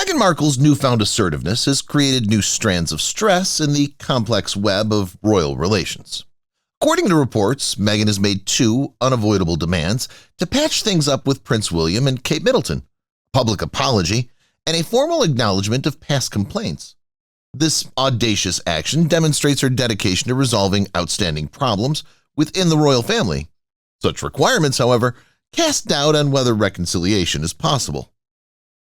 Meghan Markle's newfound assertiveness has created new strands of stress in the complex web of royal relations. According to reports, Meghan has made two unavoidable demands to patch things up with Prince William and Kate Middleton: a public apology and a formal acknowledgement of past complaints. This audacious action demonstrates her dedication to resolving outstanding problems within the royal family. Such requirements, however, cast doubt on whether reconciliation is possible.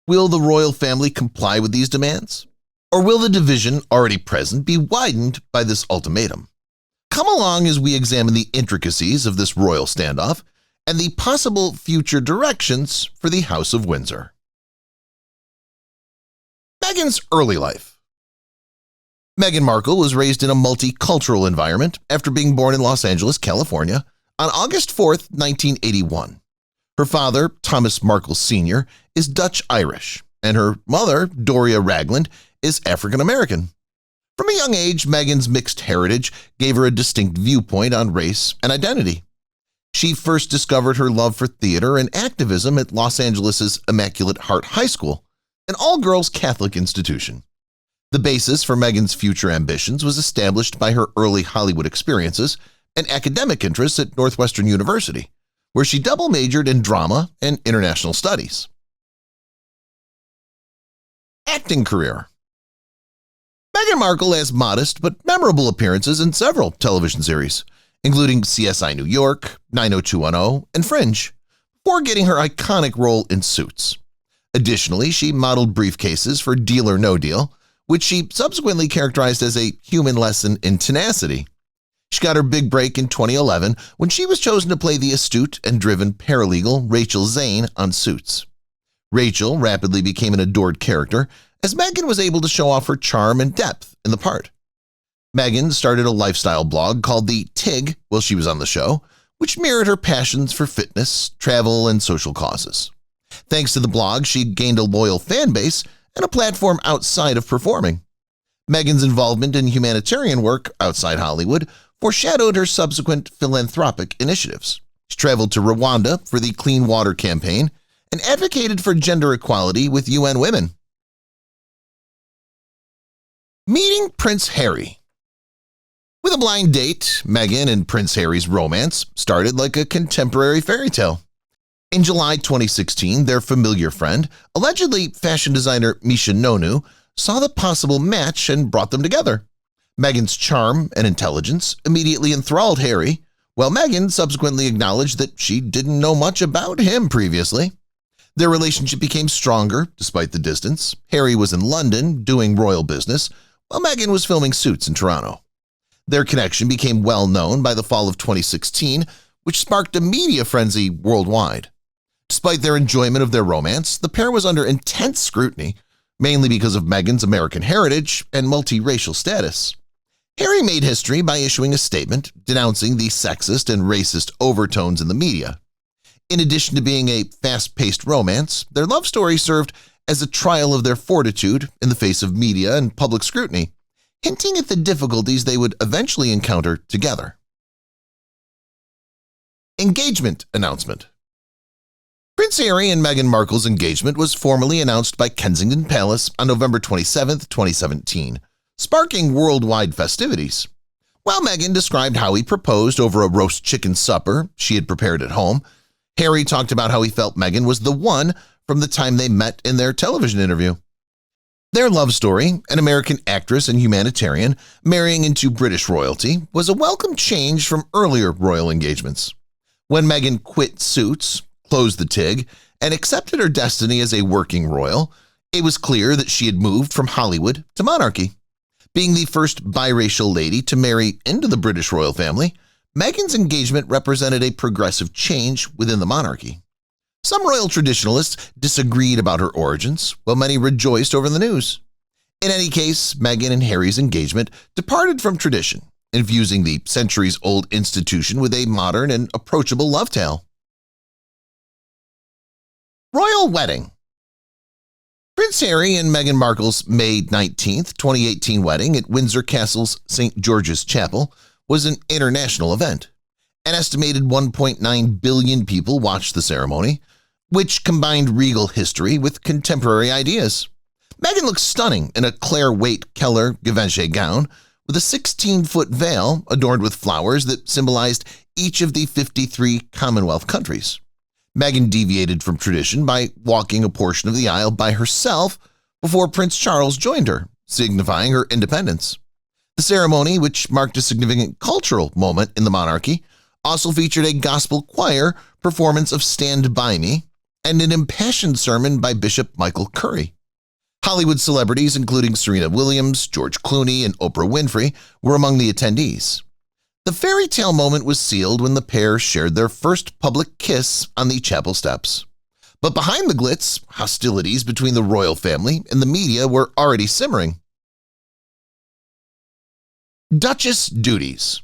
Will the royal family comply with these demands? Or will the division already present be widened by this ultimatum? Come along as we examine the intricacies of this royal standoff and the possible future directions for the House of Windsor. Meghan's early life. Meghan Markle was raised in a multicultural environment after being born in Los Angeles, California, on August 4, 1981. Her father, Thomas Markle Sr., is Dutch-Irish, and her mother, Doria Ragland, is African-American. From a young age, Meghan's mixed heritage gave her a distinct viewpoint on race and identity. She first discovered her love for theater and activism at Los Angeles' Immaculate Heart High School, an all-girls Catholic institution. The basis for Meghan's future ambitions was established by her early Hollywood experiences and academic interests at Northwestern University, where she double-majored in drama and international studies. Acting career. Meghan Markle has modest but memorable appearances in several television series, including CSI New York, 90210, and Fringe, before getting her iconic role in Suits. Additionally, she modeled briefcases for Deal or No Deal, which she subsequently characterized as a human lesson in tenacity. She got her big break in 2011 when she was chosen to play the astute and driven paralegal Rachel Zane on Suits. Rachel rapidly became an adored character as Meghan was able to show off her charm and depth in the part. Meghan started a lifestyle blog called The Tig while she was on the show, which mirrored her passions for fitness, travel, and social causes. Thanks to the blog, she gained a loyal fan base and a platform outside of performing. Meghan's involvement in humanitarian work outside Hollywood foreshadowed her subsequent philanthropic initiatives. She traveled to Rwanda for the Clean Water Campaign and advocated for gender equality with UN Women. Meeting Prince Harry. With a blind date, Meghan and Prince Harry's romance started like a contemporary fairy tale. In July 2016, their familiar friend, allegedly fashion designer Misha Nonu, saw the possible match and brought them together. Meghan's charm and intelligence immediately enthralled Harry, while Meghan subsequently acknowledged that she didn't know much about him previously. Their relationship became stronger despite the distance. Harry was in London doing royal business, while Meghan was filming Suits in Toronto. Their connection became well known by the fall of 2016, which sparked a media frenzy worldwide. Despite their enjoyment of their romance, the pair was under intense scrutiny, mainly because of Meghan's American heritage and multiracial status. Harry made history by issuing a statement denouncing the sexist and racist overtones in the media. In addition to being a fast-paced romance, their love story served as a trial of their fortitude in the face of media and public scrutiny, hinting at the difficulties they would eventually encounter together. Engagement announcement. Prince Harry and Meghan Markle's engagement was formally announced by Kensington Palace on November 27, 2017, sparking worldwide festivities. While Meghan described how he proposed over a roast chicken supper she had prepared at home, Harry talked about how he felt Meghan was the one from the time they met in their television interview. Their love story, an American actress and humanitarian marrying into British royalty, was a welcome change from earlier royal engagements. When Meghan quit Suits, closed the Tig, and accepted her destiny as a working royal, it was clear that she had moved from Hollywood to monarchy. Being the first biracial lady to marry into the British royal family, Meghan's engagement represented a progressive change within the monarchy. Some royal traditionalists disagreed about her origins, while many rejoiced over the news. In any case, Meghan and Harry's engagement departed from tradition, infusing the centuries-old institution with a modern and approachable love tale. Royal Wedding. Prince Harry and Meghan Markle's May 19, 2018 wedding at Windsor Castle's St. George's Chapel was an international event. An estimated 1.9 billion people watched the ceremony, which combined regal history with contemporary ideas. Meghan looked stunning in a Claire Waite Keller Givenchy gown with a 16-foot veil adorned with flowers that symbolized each of the 53 Commonwealth countries. Meghan deviated from tradition by walking a portion of the aisle by herself before Prince Charles joined her, signifying her independence. The ceremony, which marked a significant cultural moment in the monarchy, also featured a gospel choir performance of Stand By Me and an impassioned sermon by Bishop Michael Curry. Hollywood celebrities including Serena Williams, George Clooney, and Oprah Winfrey were among the attendees. The fairy tale moment was sealed when the pair shared their first public kiss on the chapel steps. But behind the glitz, hostilities between the royal family and the media were already simmering. Duchess duties.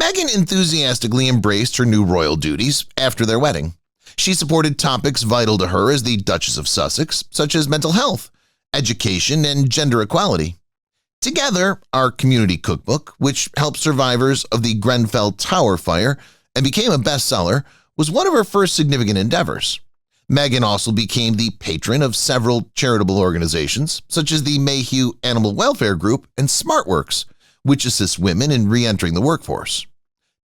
Meghan enthusiastically embraced her new royal duties after their wedding. She supported topics vital to her as the Duchess of Sussex, such as mental health, education, and gender equality. Together, our community cookbook, which helped survivors of the Grenfell Tower fire and became a bestseller, was one of her first significant endeavors. Meghan also became the patron of several charitable organizations, such as the Mayhew Animal Welfare Group and SmartWorks, which assists women in re-entering the workforce.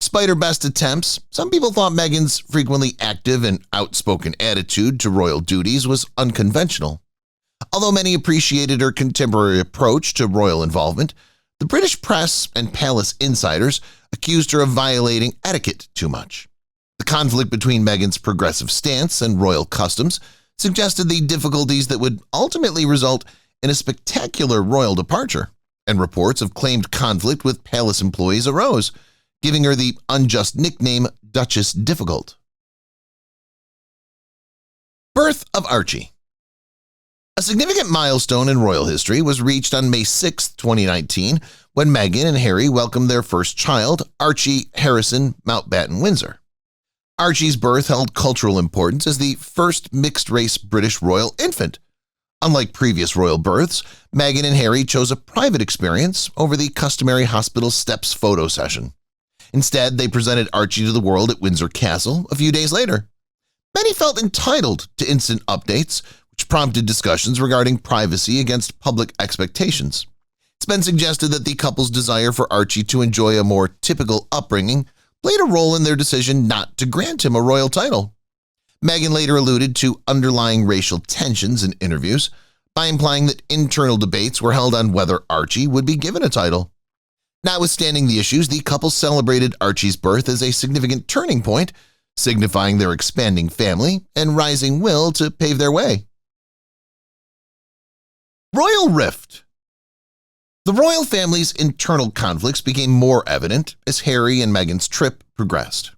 Despite her best attempts, some people thought Meghan's frequently active and outspoken attitude to royal duties was unconventional. Although many appreciated her contemporary approach to royal involvement, the British press and palace insiders accused her of violating etiquette too much. The conflict between Meghan's progressive stance and royal customs suggested the difficulties that would ultimately result in a spectacular royal departure, and reports of claimed conflict with palace employees arose, giving her the unjust nickname Duchess Difficult. Birth of Archie. A significant milestone in royal history was reached on May 6, 2019, when Meghan and Harry welcomed their first child, Archie Harrison Mountbatten Windsor. Archie's birth held cultural importance as the first mixed-race British royal infant. Unlike previous royal births, Meghan and Harry chose a private experience over the customary hospital steps photo session. Instead, they presented Archie to the world at Windsor Castle a few days later. Many felt entitled to instant updates, which prompted discussions regarding privacy against public expectations. It's been suggested that the couple's desire for Archie to enjoy a more typical upbringing played a role in their decision not to grant him a royal title. Meghan later alluded to underlying racial tensions in interviews by implying that internal debates were held on whether Archie would be given a title. Notwithstanding the issues, the couple celebrated Archie's birth as a significant turning point, signifying their expanding family and rising will to pave their way. Royal Rift. The royal family's internal conflicts became more evident as Harry and Meghan's trip progressed.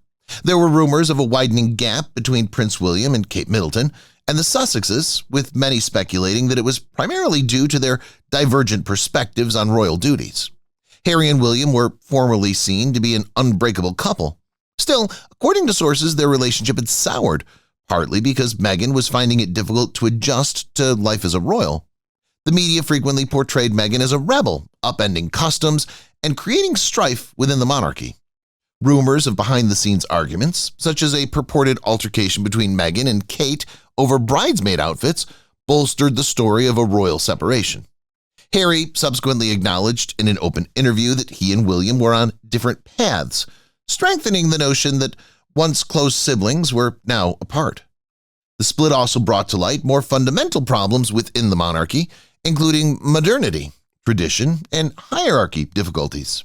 There were rumors of a widening gap between Prince William and Kate Middleton and the Sussexes, with many speculating that it was primarily due to their divergent perspectives on royal duties. Harry and William were formerly seen to be an unbreakable couple. Still, according to sources, their relationship had soured, partly because Meghan was finding it difficult to adjust to life as a royal. The media frequently portrayed Meghan as a rebel, upending customs and creating strife within the monarchy. Rumors of behind-the-scenes arguments, such as a purported altercation between Meghan and Kate over bridesmaid outfits, bolstered the story of a royal separation. Harry subsequently acknowledged in an open interview that he and William were on different paths, strengthening the notion that once close siblings were now apart. The split also brought to light more fundamental problems within the monarchy, including modernity, tradition, and hierarchy difficulties.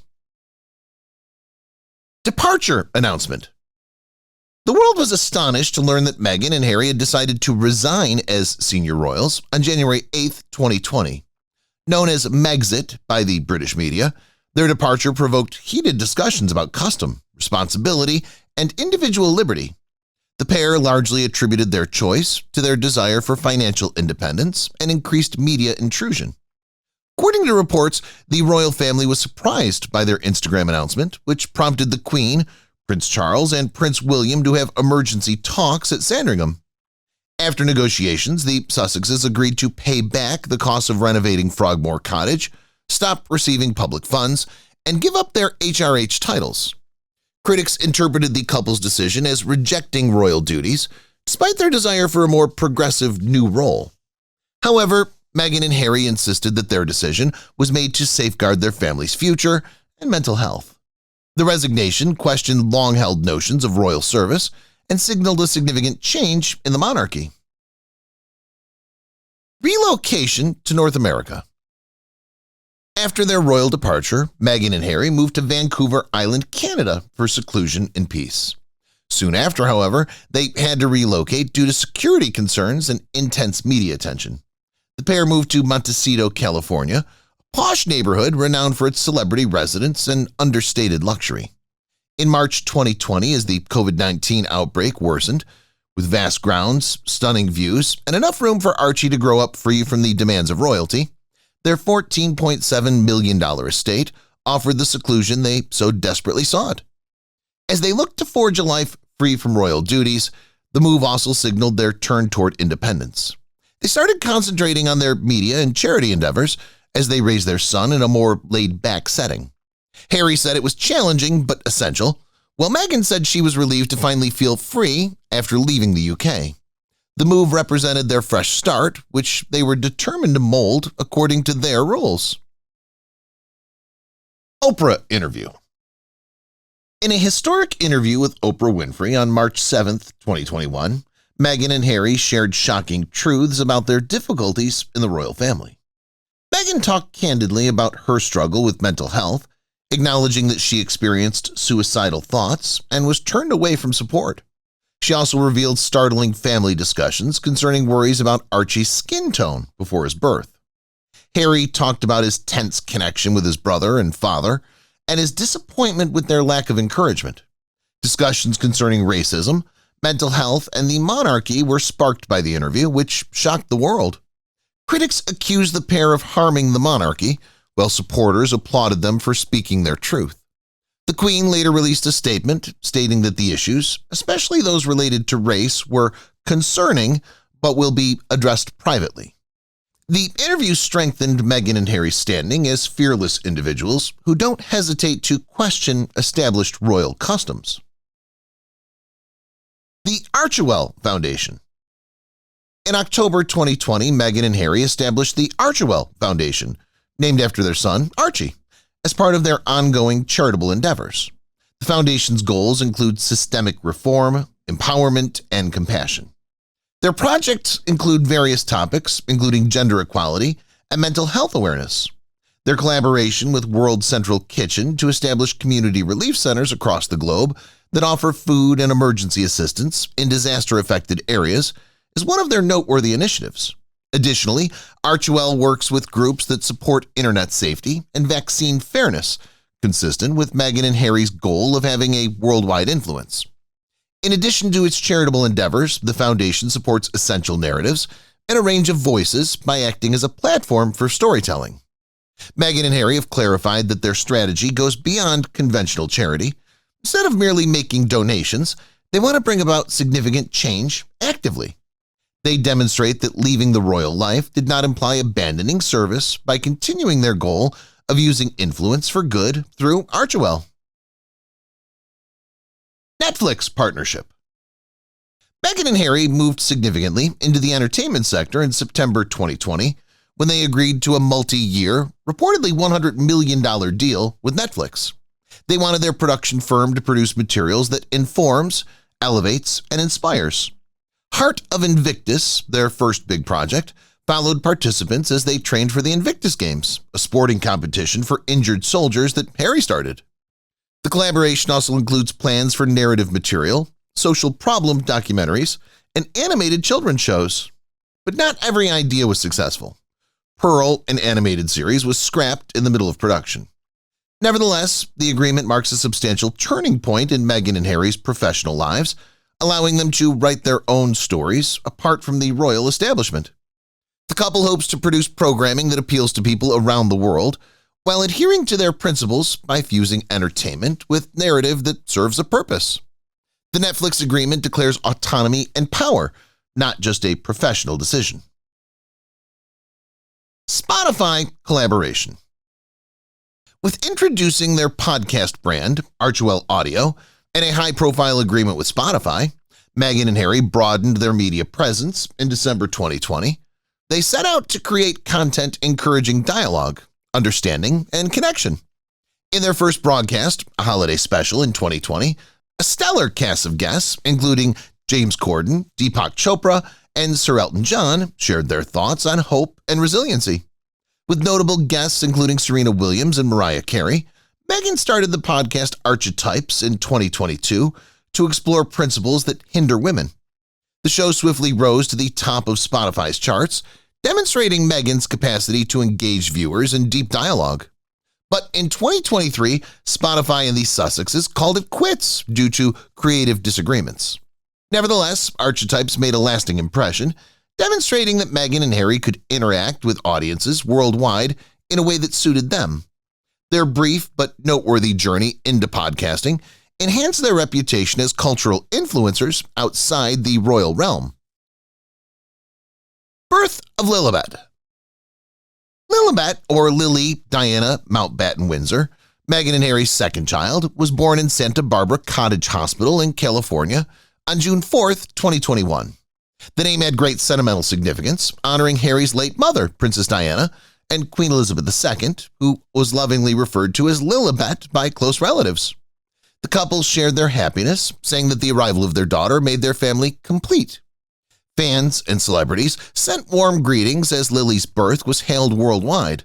Departure announcement. The world was astonished to learn that Meghan and Harry had decided to resign as senior royals on January 8, 2020. Known as Mexit by the British media, their departure provoked heated discussions about custom, responsibility, and individual liberty. The pair largely attributed their choice to their desire for financial independence and increased media intrusion. According to reports, the royal family was surprised by their Instagram announcement, which prompted the Queen, Prince Charles, and Prince William to have emergency talks at Sandringham. After negotiations, the Sussexes agreed to pay back the cost of renovating Frogmore Cottage, stop receiving public funds, and give up their HRH titles. Critics interpreted the couple's decision as rejecting royal duties, despite their desire for a more progressive new role. However, Meghan and Harry insisted that their decision was made to safeguard their family's future and mental health. The resignation questioned long-held notions of royal service and signaled a significant change in the monarchy. Relocation to North America. After their royal departure, Meghan and Harry moved to Vancouver Island, Canada for seclusion and peace. Soon after, however, they had to relocate due to security concerns and intense media attention. The pair moved to Montecito, California, a posh neighborhood renowned for its celebrity residents and understated luxury. In March 2020, as the COVID-19 outbreak worsened, with vast grounds, stunning views, and enough room for Archie to grow up free from the demands of royalty, their $14.7 million estate offered the seclusion they so desperately sought. As they looked to forge a life free from royal duties, the move also signaled their turn toward independence. They started concentrating on their media and charity endeavors as they raised their son in a more laid-back setting. Harry said it was challenging but essential, while Meghan said she was relieved to finally feel free after leaving the UK. The move represented their fresh start, which they were determined to mold according to their rules. Oprah interview. In a historic interview with Oprah Winfrey on March 7, 2021, Meghan and Harry shared shocking truths about their difficulties in the royal family. Meghan talked candidly about her struggle with mental health, acknowledging that she experienced suicidal thoughts and was turned away from support. She also revealed startling family discussions concerning worries about Archie's skin tone before his birth. Harry talked about his tense connection with his brother and father and his disappointment with their lack of encouragement. Discussions concerning racism, mental health, and the monarchy were sparked by the interview, which shocked the world. Critics accused the pair of harming the monarchy, while supporters applauded them for speaking their truth. The Queen later released a statement stating that the issues, especially those related to race, were concerning but will be addressed privately. The interview strengthened Meghan and Harry's standing as fearless individuals who don't hesitate to question established royal customs. The Archewell Foundation. In October 2020, Meghan and Harry established the Archewell Foundation, named after their son, Archie, as part of their ongoing charitable endeavors. The foundation's goals include systemic reform, empowerment, and compassion. Their projects include various topics, including gender equality and mental health awareness. Their collaboration with World Central Kitchen to establish community relief centers across the globe that offer food and emergency assistance in disaster-affected areas is one of their noteworthy initiatives. Additionally, Archewell works with groups that support internet safety and vaccine fairness, consistent with Meghan and Harry's goal of having a worldwide influence. In addition to its charitable endeavors, the foundation supports essential narratives and a range of voices by acting as a platform for storytelling. Meghan and Harry have clarified that their strategy goes beyond conventional charity. Instead of merely making donations, they want to bring about significant change actively. They demonstrate that leaving the royal life did not imply abandoning service by continuing their goal of using influence for good through Archewell. Netflix partnership. Meghan and Harry moved significantly into the entertainment sector in September 2020 when they agreed to a multi-year, reportedly $100 million deal with Netflix. They wanted their production firm to produce materials that informs, elevates, and inspires. Heart of Invictus, their first big project, followed participants as they trained for the Invictus Games, a sporting competition for injured soldiers that Harry started. The collaboration also includes plans for narrative material, social problem documentaries, and animated children's shows. But not every idea was successful. Pearl, an animated series, was scrapped in the middle of production. Nevertheless, the agreement marks a substantial turning point in Meghan and Harry's professional lives, allowing them to write their own stories apart from the royal establishment. The couple hopes to produce programming that appeals to people around the world while adhering to their principles by fusing entertainment with narrative that serves a purpose. The Netflix agreement declares autonomy and power, not just a professional decision. Spotify collaboration. With introducing their podcast brand, Archewell Audio, and a high-profile agreement with Spotify, Meghan and Harry broadened their media presence in December 2020. They set out to create content encouraging dialogue, understanding, and connection. In their first broadcast, a holiday special in 2020, a stellar cast of guests, including James Corden, Deepak Chopra, and Sir Elton John, shared their thoughts on hope and resiliency. With notable guests including Serena Williams and Mariah Carey, Meghan started the podcast Archetypes in 2022 to explore principles that hinder women. The show swiftly rose to the top of Spotify's charts, demonstrating Meghan's capacity to engage viewers in deep dialogue. But in 2023, Spotify and the Sussexes called it quits due to creative disagreements. Nevertheless, Archetypes made a lasting impression, demonstrating that Meghan and Harry could interact with audiences worldwide in a way that suited them. Their brief but noteworthy journey into podcasting enhanced their reputation as cultural influencers outside the royal realm. Birth of Lilibet. Lilibet, or Lily Diana Mountbatten Windsor, Meghan and Harry's second child, was born in Santa Barbara Cottage Hospital in California on June 4, 2021. The name had great sentimental significance, honoring Harry's late mother, Princess Diana, and Queen Elizabeth II, who was lovingly referred to as Lilibet by close relatives. The couple shared their happiness, saying that the arrival of their daughter made their family complete. Fans and celebrities sent warm greetings as Lily's birth was hailed worldwide.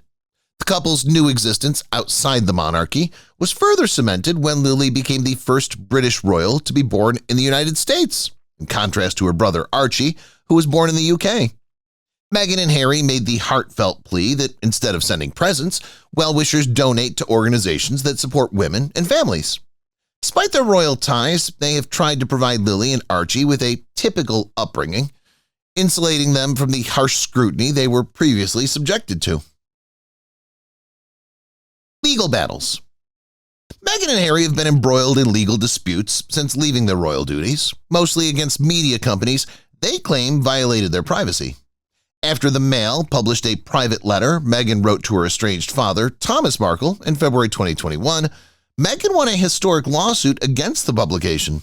The couple's new existence outside the monarchy was further cemented when Lily became the first British royal to be born in the United States, in contrast to her brother Archie, who was born in the UK. Meghan and Harry made the heartfelt plea that instead of sending presents, well-wishers donate to organizations that support women and families. Despite their royal ties, they have tried to provide Lily and Archie with a typical upbringing, insulating them from the harsh scrutiny they were previously subjected to. Legal battles. Meghan and Harry have been embroiled in legal disputes since leaving their royal duties, mostly against media companies they claim violated their privacy. After the Mail published a private letter Meghan wrote to her estranged father, Thomas Markle, in February 2021, Meghan won a historic lawsuit against the publication.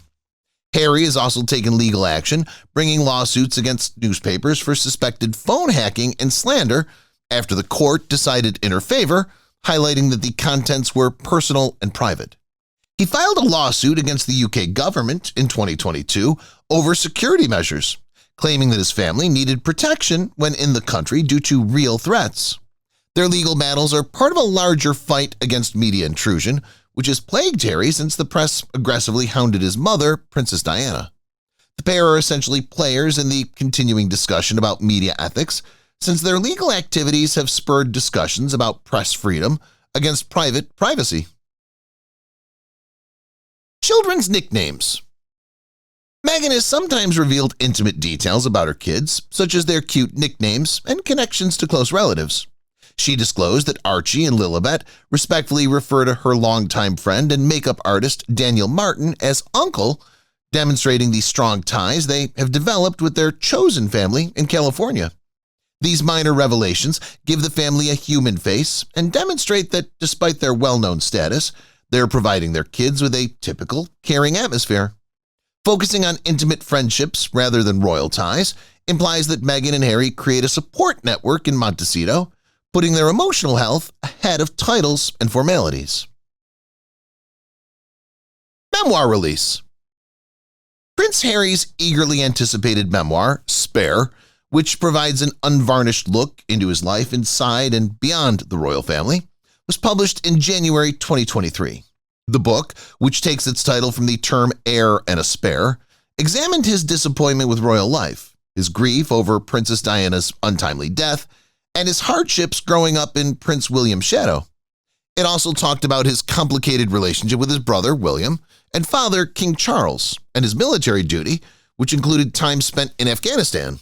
Harry has also taken legal action, bringing lawsuits against newspapers for suspected phone hacking and slander after the court decided in her favor, highlighting that the contents were personal and private. He filed a lawsuit against the UK government in 2022 over security measures, claiming that his family needed protection when in the country due to real threats. Their legal battles are part of a larger fight against media intrusion, which has plagued Harry since the press aggressively hounded his mother, Princess Diana. The pair are essentially players in the continuing discussion about media ethics, since their legal activities have spurred discussions about press freedom against private privacy. Children's nicknames. Meghan has sometimes revealed intimate details about her kids, such as their cute nicknames and connections to close relatives. She disclosed that Archie and Lilibet respectfully refer to her longtime friend and makeup artist Daniel Martin as Uncle, demonstrating the strong ties they have developed with their chosen family in California. These minor revelations give the family a human face and demonstrate that despite their well-known status, they're providing their kids with a typical, caring atmosphere. Focusing on intimate friendships rather than royal ties implies that Meghan and Harry create a support network in Montecito, putting their emotional health ahead of titles and formalities. Memoir release. Prince Harry's eagerly anticipated memoir, Spare, which provides an unvarnished look into his life inside and beyond the royal family, was published in January 2023. The book, which takes its title from the term heir and a spare, examined his disappointment with royal life, his grief over Princess Diana's untimely death, and his hardships growing up in Prince William's shadow. It also talked about his complicated relationship with his brother, William, and father, King Charles, and his military duty, which included time spent in Afghanistan.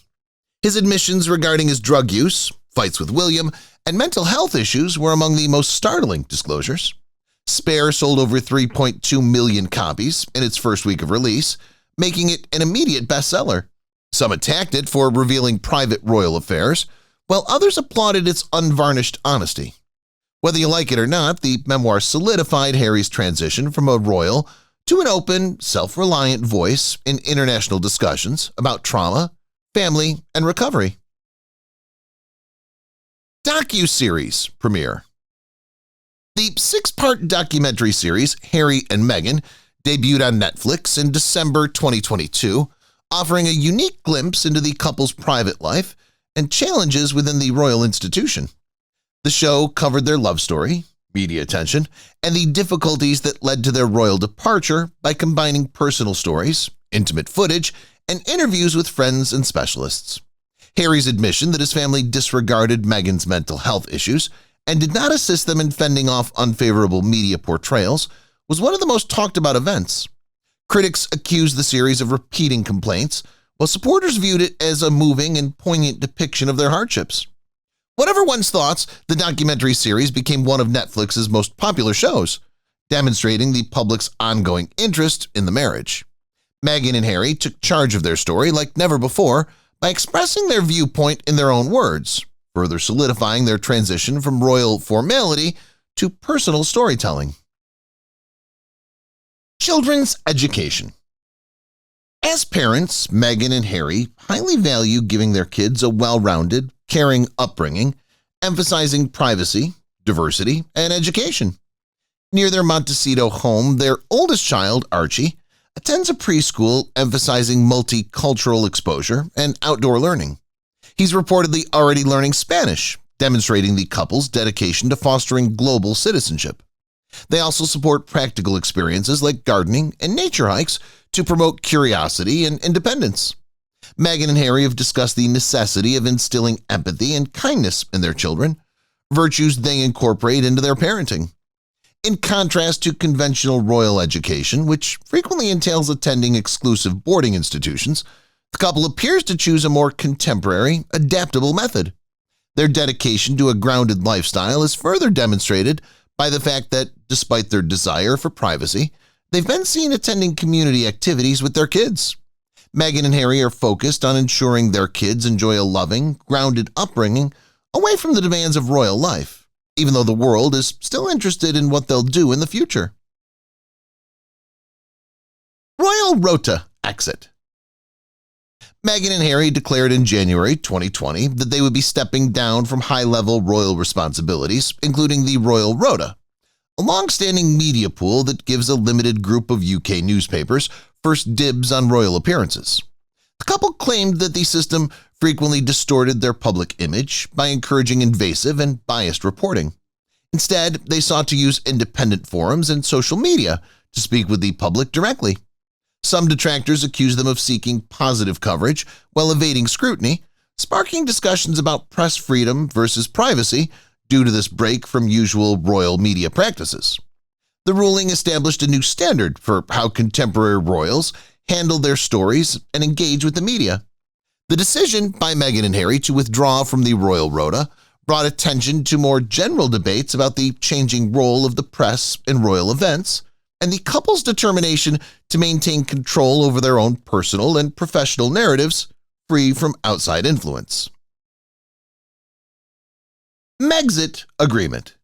His admissions regarding his drug use, fights with William, and mental health issues were among the most startling disclosures. Spare sold over 3.2 million copies in its first week of release, making it an immediate bestseller. Some attacked it for revealing private royal affairs, while others applauded its unvarnished honesty. Whether you like it or not, the memoir solidified Harry's transition from a royal to an open, self-reliant voice in international discussions about trauma, family, and recovery. Docuseries premiere. The 6-part documentary series Harry and Meghan debuted on Netflix in December 2022, offering a unique glimpse into the couple's private life and challenges within the royal institution. The show covered their love story, media attention, and the difficulties that led to their royal departure by combining personal stories, intimate footage, and interviews with friends and specialists. Harry's admission that his family disregarded Meghan's mental health issues and did not assist them in fending off unfavorable media portrayals was one of the most talked about events. Critics accused the series of repeating complaints, while supporters viewed it as a moving and poignant depiction of their hardships. Whatever one's thoughts, the documentary series became one of Netflix's most popular shows, demonstrating the public's ongoing interest in the marriage. Meghan and Harry took charge of their story like never before by expressing their viewpoint in their own words, further solidifying their transition from royal formality to personal storytelling. Children's education. As parents, Meghan and Harry highly value giving their kids a well-rounded, caring upbringing, emphasizing privacy, diversity, and education. Near their Montecito home, their oldest child, Archie, attends a preschool emphasizing multicultural exposure and outdoor learning. He's reportedly already learning Spanish, demonstrating the couple's dedication to fostering global citizenship. They also support practical experiences like gardening and nature hikes to promote curiosity and independence. Meghan and Harry have discussed the necessity of instilling empathy and kindness in their children, virtues they incorporate into their parenting. In contrast to conventional royal education, which frequently entails attending exclusive boarding institutions, the couple appears to choose a more contemporary, adaptable method. Their dedication to a grounded lifestyle is further demonstrated by the fact that, despite their desire for privacy, they've been seen attending community activities with their kids. Meghan and Harry are focused on ensuring their kids enjoy a loving, grounded upbringing away from the demands of royal life, even though the world is still interested in what they'll do in the future. Royal Rota exit. Meghan and Harry declared in January 2020 that they would be stepping down from high-level royal responsibilities, including the Royal Rota, a long-standing media pool that gives a limited group of UK newspapers first dibs on royal appearances. The couple claimed that the system frequently distorted their public image by encouraging invasive and biased reporting. Instead, they sought to use independent forums and social media to speak with the public directly. Some detractors accused them of seeking positive coverage while evading scrutiny, sparking discussions about press freedom versus privacy due to this break from usual royal media practices. The ruling established a new standard for how contemporary royals handle their stories and engage with the media. The decision by Meghan and Harry to withdraw from the Royal Rota brought attention to more general debates about the changing role of the press in royal events and the couple's determination to maintain control over their own personal and professional narratives, free from outside influence. Mexit Agreement.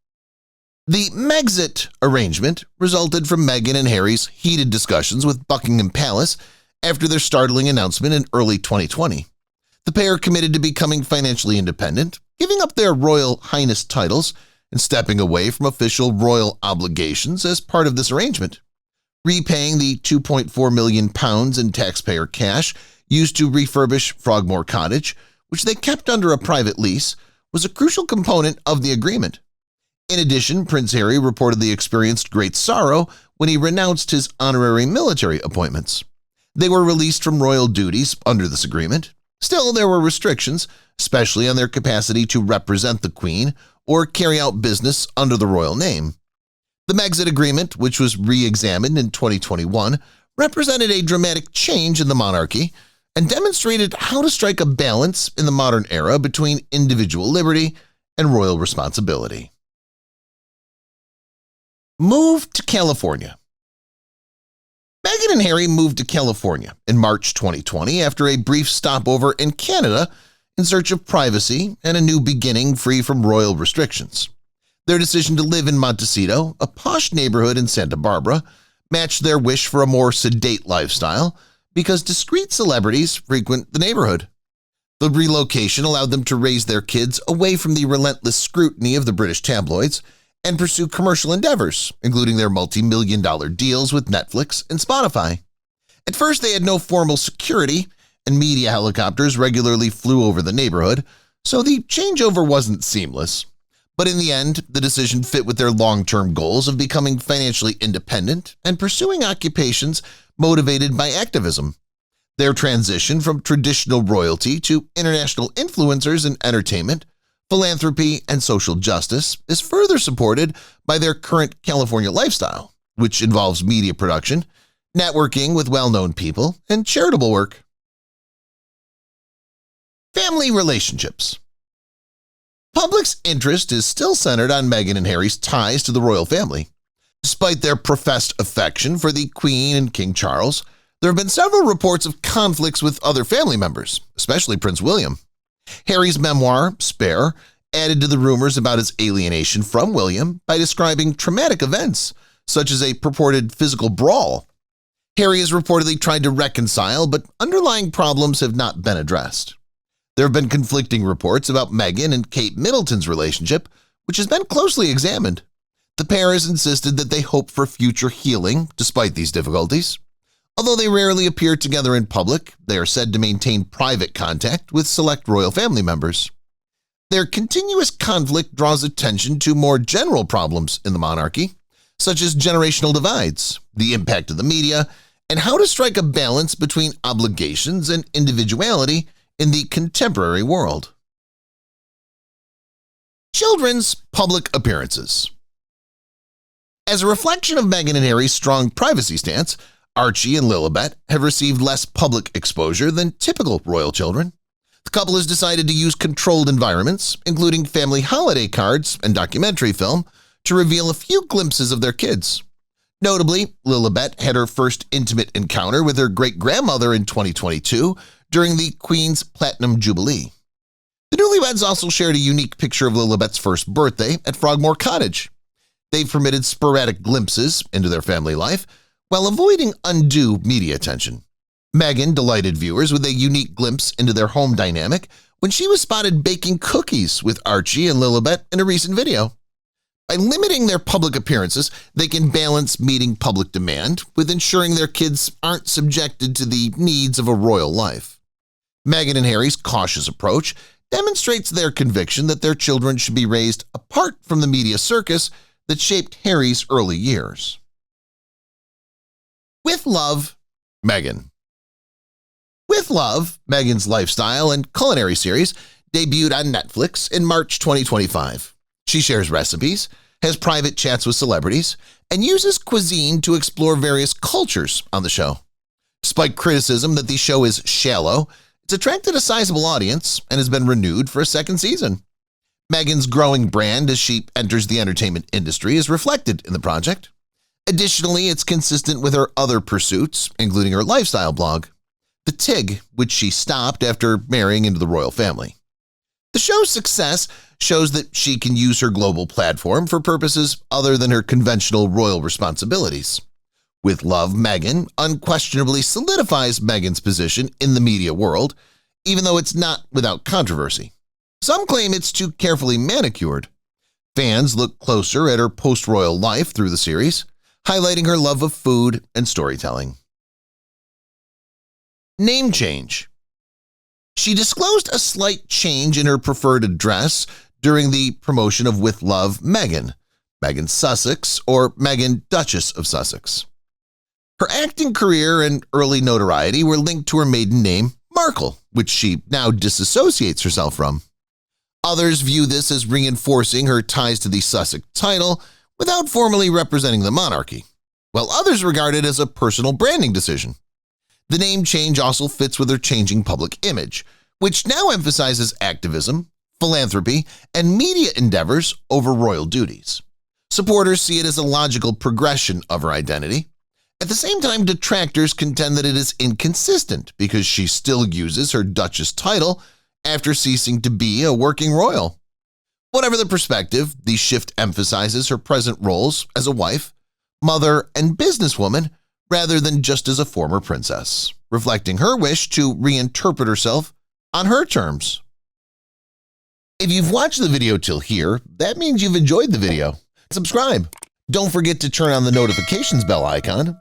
The Mexit arrangement resulted from Meghan and Harry's heated discussions with Buckingham Palace after their startling announcement in early 2020. The pair committed to becoming financially independent, giving up their Royal Highness titles and stepping away from official royal obligations as part of this arrangement. Repaying the £2.4 million in taxpayer cash used to refurbish Frogmore Cottage, which they kept under a private lease, was a crucial component of the agreement. In addition, Prince Harry reportedly experienced great sorrow when he renounced his honorary military appointments. They were released from royal duties under this agreement. Still, there were restrictions, especially on their capacity to represent the Queen or carry out business under the royal name. The Mexit Agreement, which was re-examined in 2021, represented a dramatic change in the monarchy and demonstrated how to strike a balance in the modern era between individual liberty and royal responsibility. Move to California. Meghan and Harry moved to California in March 2020 after a brief stopover in Canada in search of privacy and a new beginning free from royal restrictions. Their decision to live in Montecito, a posh neighborhood in Santa Barbara, matched their wish for a more sedate lifestyle because discreet celebrities frequent the neighborhood. The relocation allowed them to raise their kids away from the relentless scrutiny of the British tabloids and pursue commercial endeavors, including their multi-million-dollar deals with Netflix and Spotify. At first, they had no formal security, and media helicopters regularly flew over the neighborhood, so the changeover wasn't seamless. But in the end, the decision fit with their long-term goals of becoming financially independent and pursuing occupations motivated by activism. Their transition from traditional royalty to international influencers in entertainment, philanthropy, and social justice is further supported by their current California lifestyle, which involves media production, networking with well-known people, and charitable work. Family relationships. Public's interest is still centered on Meghan and Harry's ties to the royal family. Despite their professed affection for the Queen and King Charles, there have been several reports of conflicts with other family members, especially Prince William. Harry's memoir, Spare, added to the rumors about his alienation from William by describing traumatic events, such as a purported physical brawl. Harry has reportedly tried to reconcile, but underlying problems have not been addressed. There have been conflicting reports about Meghan and Kate Middleton's relationship, which has been closely examined. The pair has insisted that they hope for future healing despite these difficulties. Although they rarely appear together in public, they are said to maintain private contact with select royal family members. Their continuous conflict draws attention to more general problems in the monarchy, such as generational divides, the impact of the media, and how to strike a balance between obligations and individuality in the contemporary world. Children's public appearances. As a reflection of Meghan and Harry's strong privacy stance, Archie and Lilibet have received less public exposure than typical royal children. The couple has decided to use controlled environments, including family holiday cards and documentary film, to reveal a few glimpses of their kids. Notably, Lilibet had her first intimate encounter with her great-grandmother in 2022 during the Queen's Platinum Jubilee. The newlyweds also shared a unique picture of Lilibet's first birthday at Frogmore Cottage. They've permitted sporadic glimpses into their family life while avoiding undue media attention. Meghan delighted viewers with a unique glimpse into their home dynamic when she was spotted baking cookies with Archie and Lilibet in a recent video. By limiting their public appearances, they can balance meeting public demand with ensuring their kids aren't subjected to the needs of a royal life. Meghan and Harry's cautious approach demonstrates their conviction that their children should be raised apart from the media circus that shaped Harry's early years. With Love, Meghan. With Love, Meghan's lifestyle and culinary series debuted on Netflix in March 2025. She shares recipes, has private chats with celebrities, and uses cuisine to explore various cultures on the show. Despite criticism that the show is shallow, it's attracted a sizable audience and has been renewed for a second season. Meghan's growing brand as she enters the entertainment industry is reflected in the project. Additionally, it's consistent with her other pursuits, including her lifestyle blog, The Tig, which she stopped after marrying into the royal family. The show's success shows that she can use her global platform for purposes other than her conventional royal responsibilities. With Love, Meghan unquestionably solidifies Meghan's position in the media world, even though it's not without controversy. Some claim it's too carefully manicured. Fans look closer at her post-royal life through the series, highlighting her love of food and storytelling. Name change. She disclosed a slight change in her preferred address during the promotion of With Love, Meghan, Meghan Sussex or Meghan Duchess of Sussex. Her acting career and early notoriety were linked to her maiden name, Markle, which she now disassociates herself from. Others view this as reinforcing her ties to the Sussex title without formally representing the monarchy, while others regard it as a personal branding decision. The name change also fits with her changing public image, which now emphasizes activism, philanthropy, and media endeavors over royal duties. Supporters see it as a logical progression of her identity. At the same time, detractors contend that it is inconsistent because she still uses her Duchess title after ceasing to be a working royal. Whatever the perspective, the shift emphasizes her present roles as a wife, mother, and businesswoman rather than just as a former princess, reflecting her wish to reinterpret herself on her terms. If you've watched the video till here, that means you've enjoyed the video. Subscribe. Don't forget to turn on the notifications bell icon